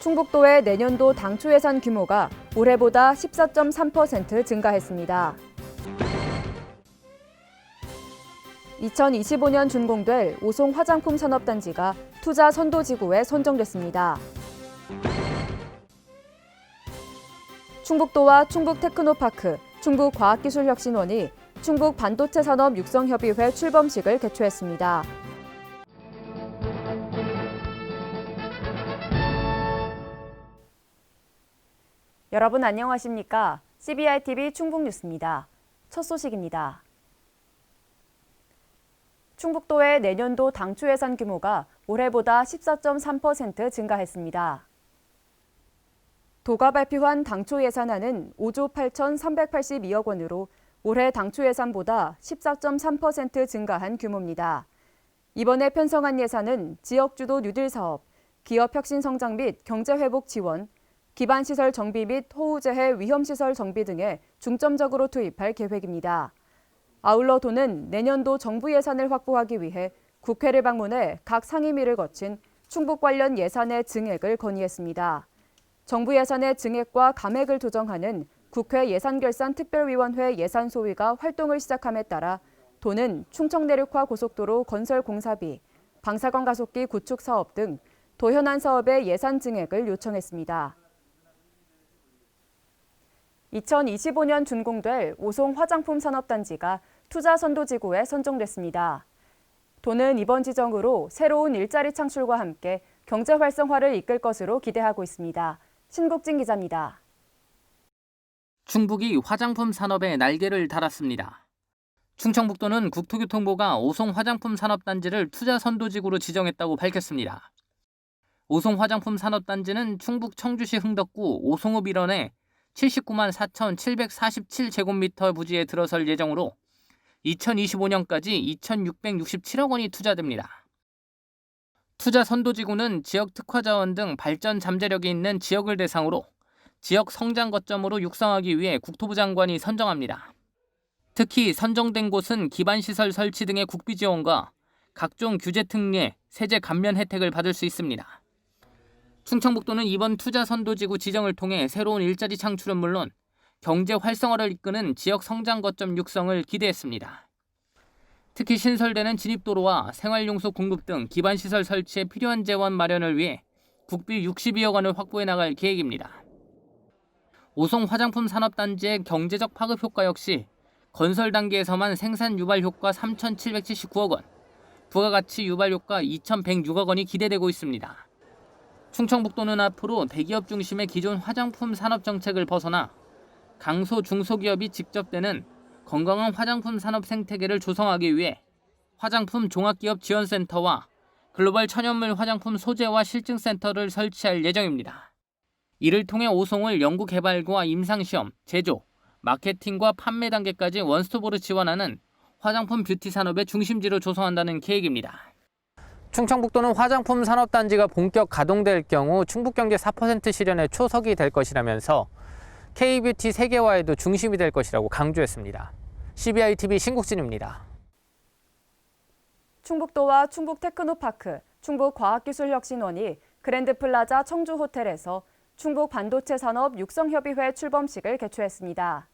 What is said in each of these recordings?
충북도의 내년도 당초 예산 규모가 올해보다 14.3% 증가했습니다. 2025년 준공될 오송 화장품 산업단지가 투자 선도지구에 선정됐습니다. 충북도와 충북테크노파크, 충북과학기술혁신원이 충북반도체산업육성협의회 출범식을 개최했습니다. 여러분 안녕하십니까? CBI-TV 충북뉴스입니다. 첫 소식입니다. 충북도의 내년도 당초 예산 규모가 올해보다 14.3% 증가했습니다. 도가 발표한 당초 예산안은 5조 8,382억 원으로 올해 당초 예산보다 14.3% 증가한 규모입니다. 이번에 편성한 예산은 지역주도 뉴딜 사업, 기업 혁신 성장 및 경제회복 지원, 기반시설 정비 및 호우재해 위험시설 정비 등에 중점적으로 투입할 계획입니다. 아울러 도는 내년도 정부 예산을 확보하기 위해 국회를 방문해 각 상임위를 거친 충북 관련 예산의 증액을 건의했습니다. 정부 예산의 증액과 감액을 조정하는 국회 예산결산특별위원회 예산 소위가 활동을 시작함에 따라 도는 충청내륙화 고속도로 건설 공사비, 방사선 가속기 구축 사업 등 도현안 사업의 예산 증액을 요청했습니다. 2025년 준공될 오송 화장품 산업단지가 투자 선도지구에 선정됐습니다. 도는 이번 지정으로 새로운 일자리 창출과 함께 경제 활성화를 이끌 것으로 기대하고 있습니다. 신국진 기자입니다. 충북이 화장품 산업에 날개를 달았습니다. 충청북도는 국토교통부가 오송 화장품 산업단지를 투자 선도지구로 지정했다고 밝혔습니다. 오송 화장품 산업단지는 충북 청주시 흥덕구 오송읍 일원에 79만 4,747제곱미터 부지에 들어설 예정으로 2025년까지 2,667억 원이 투자됩니다. 투자 선도지구는 지역 특화자원 등 발전 잠재력이 있는 지역을 대상으로 지역 성장 거점으로 육성하기 위해 국토부 장관이 선정합니다. 특히 선정된 곳은 기반시설 설치 등의 국비 지원과 각종 규제 특례, 세제 감면 혜택을 받을 수 있습니다. 충청북도는 이번 투자 선도지구 지정을 통해 새로운 일자리 창출은 물론 경제 활성화를 이끄는 지역 성장 거점 육성을 기대했습니다. 특히 신설되는 진입도로와 생활용소 공급 등 기반시설 설치에 필요한 재원 마련을 위해 국비 62억 원을 확보해 나갈 계획입니다. 오송 화장품 산업단지의 경제적 파급 효과 역시 건설 단계에서만 생산 유발 효과 3,779억 원, 부가가치 유발 효과 2,106억 원이 기대되고 있습니다. 충청북도는 앞으로 대기업 중심의 기존 화장품 산업 정책을 벗어나 강소 중소기업이 직접 되는 건강한 화장품 산업 생태계를 조성하기 위해 화장품 종합기업 지원센터와 글로벌 천연물 화장품 소재와 실증센터를 설치할 예정입니다. 이를 통해 오송을 연구개발과 임상시험, 제조, 마케팅과 판매 단계까지 원스톱으로 지원하는 화장품 뷰티 산업의 중심지로 조성한다는 계획입니다. 충청북도는 화장품 산업단지가 본격 가동될 경우 충북경제 4% 실현의 초석이 될 것이라면서 K뷰티 세계화에도 중심이 될 것이라고 강조했습니다. CBI-TV 신국진입니다. 충북도와 충북테크노파크, 충북과학기술혁신원이 그랜드플라자 청주호텔에서 충북반도체산업육성협의회 출범식을 개최했습니다.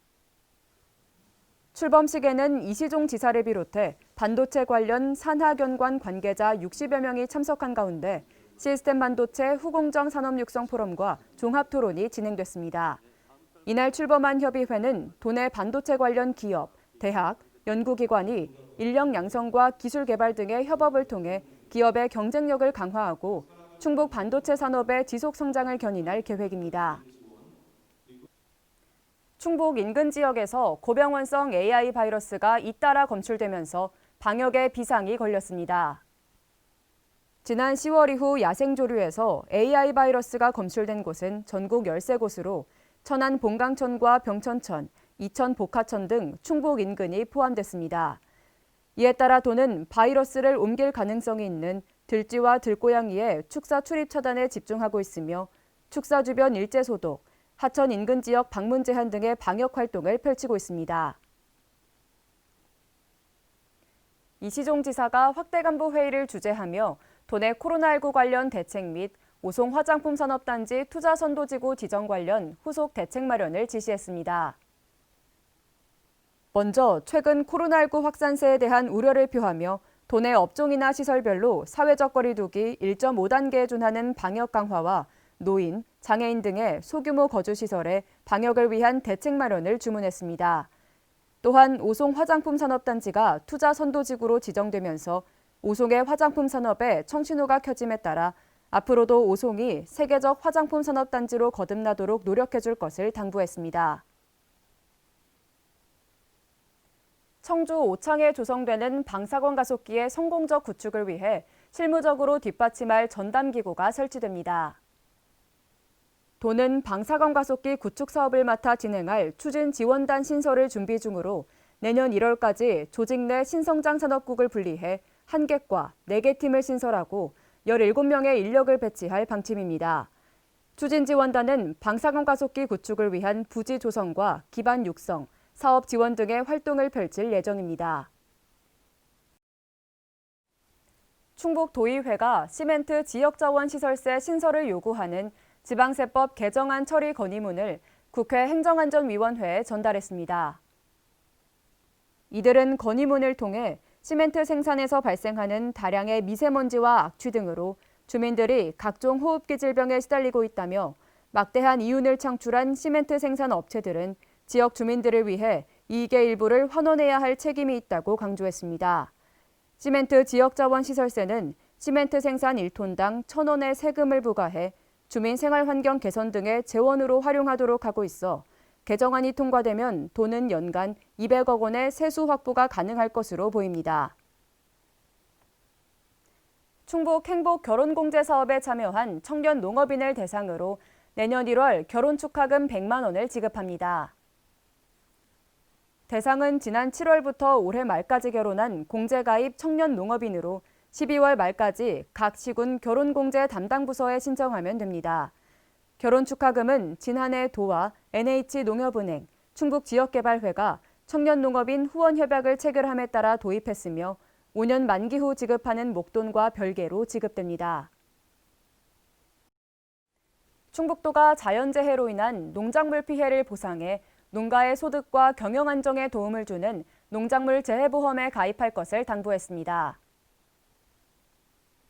출범식에는 이시종 지사를 비롯해 반도체 관련 산하견관 관계자 60여 명이 참석한 가운데 시스템 반도체 후공정 산업육성 포럼과 종합토론이 진행됐습니다. 이날 출범한 협의회는 도내 반도체 관련 기업, 대학, 연구기관이 인력 양성과 기술 개발 등의 협업을 통해 기업의 경쟁력을 강화하고 충북 반도체 산업의 지속 성장을 견인할 계획입니다. 충북 인근 지역에서 고병원성 AI 바이러스가 잇따라 검출되면서 방역에 비상이 걸렸습니다. 지난 10월 이후 야생조류에서 AI 바이러스가 검출된 곳은 전국 13곳으로 천안 봉강천과 병천천, 이천 복하천 등 충북 인근이 포함됐습니다. 이에 따라 도는 바이러스를 옮길 가능성이 있는 들쥐와 들고양이의 축사 출입 차단에 집중하고 있으며 축사 주변 일제 소독, 하천 인근 지역 방문 제한 등의 방역 활동을 펼치고 있습니다. 이시종 지사가 확대 간부 회의를 주재하며 도내 코로나19 관련 대책 및 오송 화장품 산업단지 투자선도지구 지정 관련 후속 대책 마련을 지시했습니다. 먼저 최근 코로나19 확산세에 대한 우려를 표하며 도내 업종이나 시설별로 사회적 거리 두기 1.5단계에 준하는 방역 강화와 노인, 장애인 등의 소규모 거주시설의 방역을 위한 대책 마련을 주문했습니다. 또한 오송 화장품 산업단지가 투자 선도지구로 지정되면서 오송의 화장품 산업에 청신호가 켜짐에 따라 앞으로도 오송이 세계적 화장품 산업단지로 거듭나도록 노력해줄 것을 당부했습니다. 청주 오창에 조성되는 방사선 가속기의 성공적 구축을 위해 실무적으로 뒷받침할 전담기구가 설치됩니다. 도는 방사선 가속기 구축 사업을 맡아 진행할 추진 지원단 신설을 준비 중으로 내년 1월까지 조직 내 신성장 산업국을 분리해 1개과 4개 팀을 신설하고 17명의 인력을 배치할 방침입니다. 추진 지원단은 방사선 가속기 구축을 위한 부지 조성과 기반 육성, 사업 지원 등의 활동을 펼칠 예정입니다. 충북도의회가 시멘트 지역자원시설세 신설을 요구하는 지방세법 개정안 처리 건의문을 국회 행정안전위원회에 전달했습니다. 이들은 건의문을 통해 시멘트 생산에서 발생하는 다량의 미세먼지와 악취 등으로 주민들이 각종 호흡기 질병에 시달리고 있다며 막대한 이윤을 창출한 시멘트 생산 업체들은 지역 주민들을 위해 이익의 일부를 환원해야 할 책임이 있다고 강조했습니다. 시멘트 지역자원시설세는 시멘트 생산 1톤당 1,000원의 세금을 부과해 주민 생활환경 개선 등의 재원으로 활용하도록 하고 있어 개정안이 통과되면 도는 연간 200억 원의 세수 확보가 가능할 것으로 보입니다. 충북 행복 결혼공제 사업에 참여한 청년 농업인을 대상으로 내년 1월 결혼 축하금 100만 원을 지급합니다. 대상은 지난 7월부터 올해 말까지 결혼한 공제가입 청년 농업인으로 12월 말까지 각 시군 결혼공제 담당 부서에 신청하면 됩니다. 결혼 축하금은 지난해 도와 NH농협은행, 충북지역개발회가 청년 농업인 후원 협약을 체결함에 따라 도입했으며 5년 만기 후 지급하는 목돈과 별개로 지급됩니다. 충북도가 자연재해로 인한 농작물 피해를 보상해 농가의 소득과 경영 안정에 도움을 주는 농작물 재해보험에 가입할 것을 당부했습니다.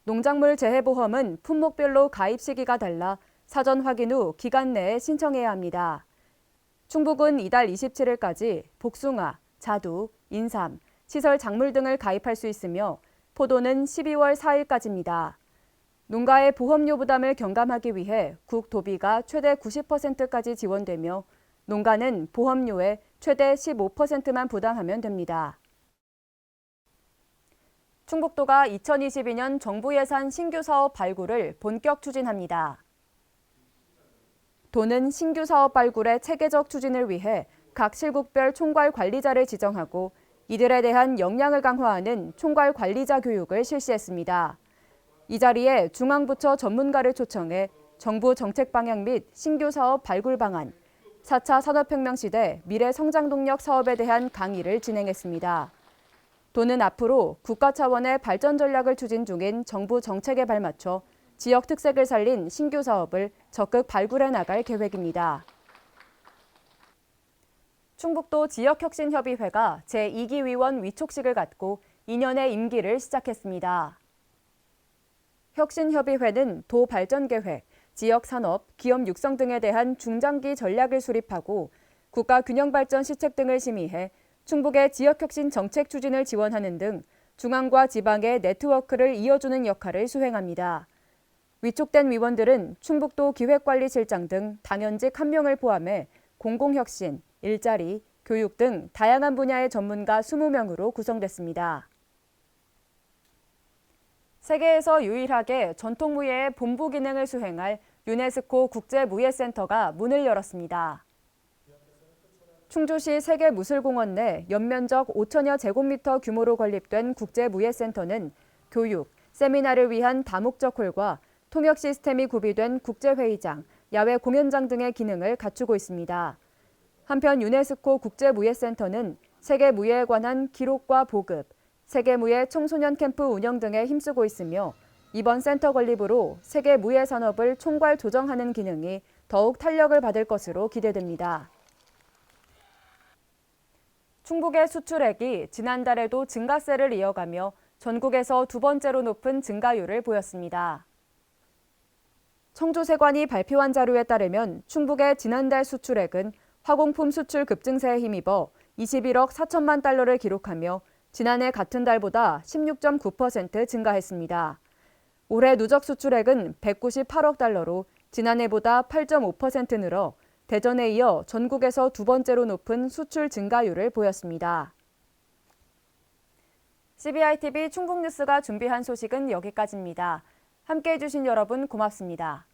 농작물 재해보험은 품목별로 가입 시기가 달라 사전 확인 후 기간 내에 신청해야 합니다. 충북은 이달 27일까지 복숭아, 자두, 인삼, 시설 작물 등을 가입할 수 있으며 포도는 12월 4일까지입니다. 농가의 보험료 부담을 경감하기 위해 국도비가 최대 90%까지 지원되며 농가는 보험료의 최대 15%만 부담하면 됩니다. 충북도가 2022년 정부 예산 신규 사업 발굴을 본격 추진합니다. 도는 신규 사업 발굴의 체계적 추진을 위해 각 실국별 총괄 관리자를 지정하고 이들에 대한 역량을 강화하는 총괄 관리자 교육을 실시했습니다. 이 자리에 중앙부처 전문가를 초청해 정부 정책 방향 및 신규 사업 발굴 방안, 4차 산업혁명 시대 미래 성장 동력 사업에 대한 강의를 진행했습니다. 도는 앞으로 국가 차원의 발전 전략을 추진 중인 정부 정책에 발맞춰 지역 특색을 살린 신규 사업을 적극 발굴해 나갈 계획입니다. 충북도 지역혁신협의회가 제2기 위원 위촉식을 갖고 2년의 임기를 시작했습니다. 혁신협의회는 도 발전계획, 지역산업, 기업 육성 등에 대한 중장기 전략을 수립하고 국가 균형발전 시책 등을 심의해 충북의 지역혁신 정책 추진을 지원하는 등 중앙과 지방의 네트워크를 이어주는 역할을 수행합니다. 위촉된 위원들은 충북도 기획관리실장 등 당연직 1명을 포함해 공공혁신, 일자리, 교육 등 다양한 분야의 전문가 20명으로 구성됐습니다. 세계에서 유일하게 전통무예의 본부 기능을 수행할 유네스코 국제무예센터가 문을 열었습니다. 충주시 세계무술공원 내 연면적 5천여 제곱미터 규모로 건립된 국제무예센터는 교육, 세미나를 위한 다목적 홀과 통역 시스템이 구비된 국제회의장, 야외 공연장 등의 기능을 갖추고 있습니다. 한편 유네스코 국제무예센터는 세계무예에 관한 기록과 보급, 세계무예 청소년 캠프 운영 등에 힘쓰고 있으며 이번 센터 건립으로 세계 무예 산업을 총괄 조정하는 기능이 더욱 탄력을 받을 것으로 기대됩니다. 충북의 수출액이 지난달에도 증가세를 이어가며 전국에서 두 번째로 높은 증가율을 보였습니다. 청주세관이 발표한 자료에 따르면 충북의 지난달 수출액은 화공품 수출 급증세에 힘입어 21억 4천만 달러를 기록하며 지난해 같은 달보다 16.9% 증가했습니다. 올해 누적 수출액은 198억 달러로 지난해보다 8.5% 늘어 대전에 이어 전국에서 두 번째로 높은 수출 증가율을 보였습니다. CBI-TV 충북뉴스가 준비한 소식은 여기까지입니다. 함께해 주신 여러분 고맙습니다.